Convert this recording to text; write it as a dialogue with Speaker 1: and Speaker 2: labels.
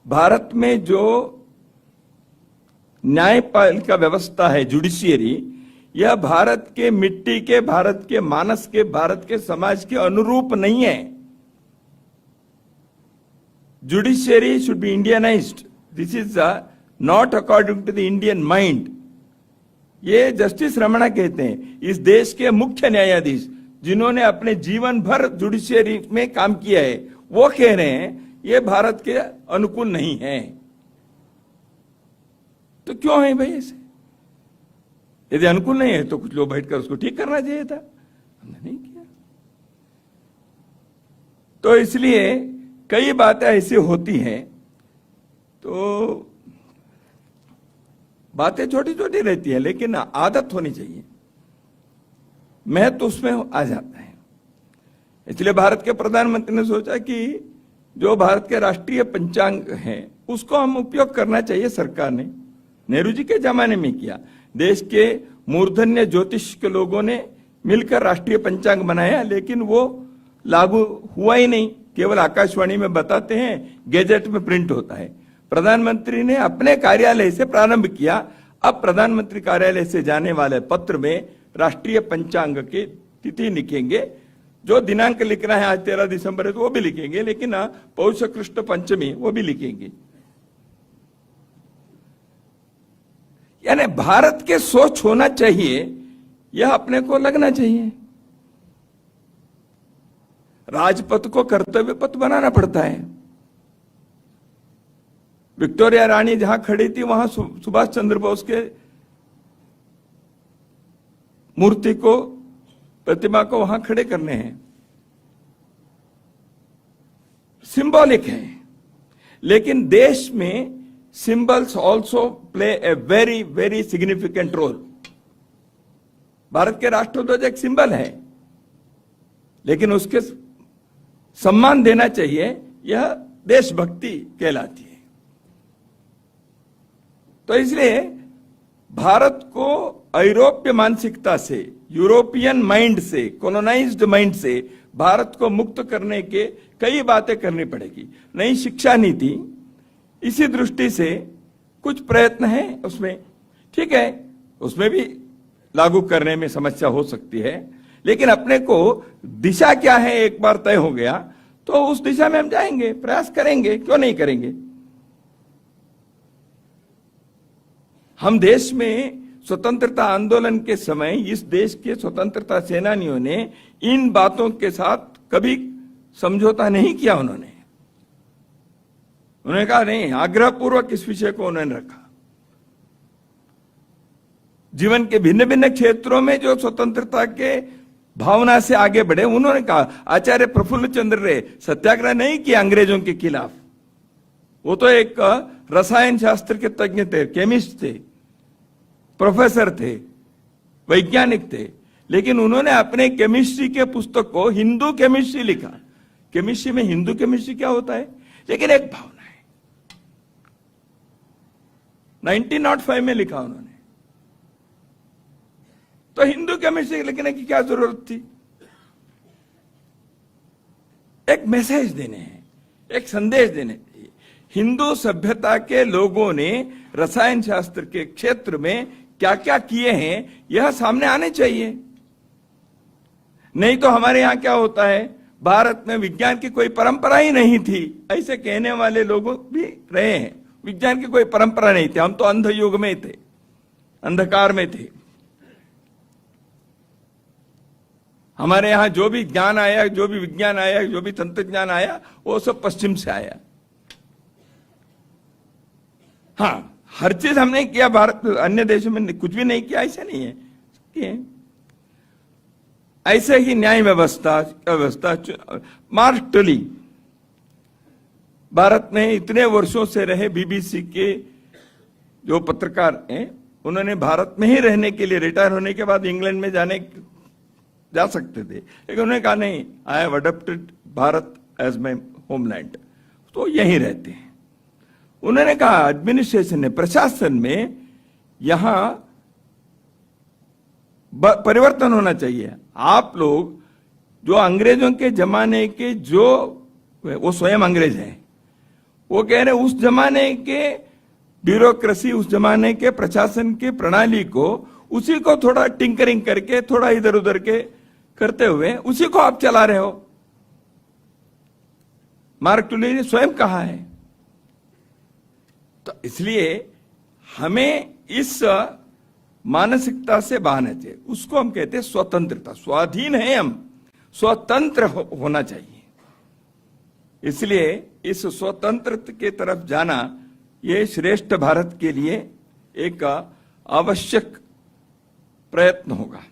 Speaker 1: भारत में जो न्यायपालिका व्यवस्था है, जुडिशियरी, यह भारत के मिट्टी के, भारत के मानस के, भारत के समाज के अनुरूप नहीं है। Judiciary should be Indianised. This is not according to the Indian mind. ये जस्टिस रमणा कहते हैं, इस देश के मुख्य न्यायाधीश जिन्होंने अपने जीवन भर जुडिशियरी में काम किया है, वो कह रहे हैं ये भारत के अनुकूल नहीं है। तो क्यों है भाई ऐसे? यदि अनुकूल नहीं है तो कुछ लोग बैठकर उसको ठीक करना चाहिए था, हमने नहीं किया। तो इसलिए कई बातें ऐसी होती हैं, तो बातें छोटी छोटी रहती है लेकिन आदत होनी चाहिए, महत्व तो उसमें आ जाता है। इसलिए भारत के प्रधानमंत्री ने सोचा कि जो भारत के राष्ट्रीय पंचांग है उसको हम उपयोग करना चाहिए। सरकार ने नेहरू जी के जमाने में किया, देश के मूर्धन्य ज्योतिष के लोगों ने मिलकर राष्ट्रीय पंचांग बनाया, लेकिन वो लागू हुआ ही नहीं, केवल आकाशवाणी में बताते हैं, गैजेट में प्रिंट होता है। प्रधानमंत्री ने अपने कार्यालय से प्रारंभ किया। अब प्रधानमंत्री कार्यालय से जाने वाले पत्र में राष्ट्रीय पंचांग की तिथि लिखेंगे, जो दिनांक लिखना है, आज 13 दिसंबर है तो वो भी लिखेंगे, लेकिन पौष कृष्ण पंचमी वो भी लिखेंगे। यानी भारत के सोच होना चाहिए, यह अपने को लगना चाहिए। राजपथ को कर्तव्य पथ बनाना पड़ता है। विक्टोरिया रानी जहां खड़ी थी वहां सुभाष चंद्र बोस के मूर्ति को, प्रतिमा को वहां खड़े करने हैं, सिंबॉलिक है। लेकिन देश में symbols also play a very very significant role. Bharat के राष्ट्रध्वज एक सिंबल है, लेकिन उसके सम्मान देना चाहिए, यह देशभक्ति कहलाती है। तो इसलिए भारत को यूरोपीय मानसिकता से, यूरोपियन माइंड से, कॉलोनाइज्ड माइंड से भारत को मुक्त करने के कई बातें करनी पड़ेगी। नई शिक्षा नीति इसी दृष्टि से कुछ प्रयत्न है उसमें, ठीक है, उसमें भी लागू करने में समस्या हो सकती है, लेकिन अपने को दिशा क्या है एक बार तय हो गया तो उस दिशा में हम जाएंगे, प्रयास करेंगे, क्यों नहीं करेंगे। हम देश में स्वतंत्रता आंदोलन के समय इस देश के स्वतंत्रता सेनानियों ने इन बातों के साथ कभी समझौता नहीं किया। उन्होंने कहा नहीं, आग्रहपूर्वक इस विषय को उन्होंने रखा। जीवन के भिन्न भिन्न क्षेत्रों में जो स्वतंत्रता के भावना से आगे बढ़े, उन्होंने कहा, आचार्य प्रफुल्ल चंद्र रे सत्याग्रह नहीं किया अंग्रेजों के खिलाफ, वो तो एक रसायन शास्त्र के तज्ञ थे, केमिस्ट थे, प्रोफेसर थे, वैज्ञानिक थे, लेकिन उन्होंने अपने केमिस्ट्री के पुस्तक को हिंदू केमिस्ट्री लिखा। केमिस्ट्री में हिंदू केमिस्ट्री क्या होता है, लेकिन एक भावना है। 1905 में लिखा उन्होंने, तो हिंदू केमिस्ट्री लिखने की क्या जरूरत थी। एक मैसेज देने हैं, एक संदेश देने चाहिए। हिंदू सभ्यता के लोगों ने रसायन शास्त्र के क्षेत्र में क्या क्या किए हैं यह सामने आने चाहिए। नहीं तो हमारे यहां क्या होता है, भारत में विज्ञान की कोई परंपरा ही नहीं थी, ऐसे कहने वाले लोग भी रहे हैं। विज्ञान की कोई परंपरा नहीं थी, हम तो अंध युग में थे, अंधकार में थे। हमारे यहां जो भी ज्ञान आया, जो भी विज्ञान आया, जो भी तंत्र ज्ञान आया, वो सब पश्चिम से आया। हाँ, हर चीज हमने किया, भारत अन्य देशों में कुछ भी नहीं किया ऐसा नहीं है। ऐसे ही न्याय व्यवस्था मार्क टली भारत में इतने वर्षों से रहे, बीबीसी के जो पत्रकार हैं, उन्होंने भारत में ही रहने के लिए, रिटायर होने के बाद इंग्लैंड में जा सकते थे, लेकिन उन्होंने कहा नहीं, I have adopted Bharat as my homeland, तो यहीं रहते हैं। उन्होंने कहा एडमिनिस्ट्रेशन ने, प्रशासन में यहां परिवर्तन होना चाहिए। आप लोग जो अंग्रेजों के जमाने के, जो वो स्वयं अंग्रेज हैं, वो कह रहे उस जमाने के ब्यूरोक्रेसी, उस जमाने के प्रशासन की प्रणाली को, उसी को थोड़ा टिंकरिंग करके, थोड़ा इधर उधर के करते हुए उसी को आप चला रहे हो। मार्क टुली ने स्वयं कहा है। तो इसलिए हमें इस मानसिकता से बाहर चाहिए। उसको हम कहते हैं स्वतंत्रता। स्वाधीन है, हम स्वतंत्र होना चाहिए। इसलिए इस स्वतंत्र के तरफ जाना ये श्रेष्ठ भारत के लिए एक आवश्यक प्रयत्न होगा।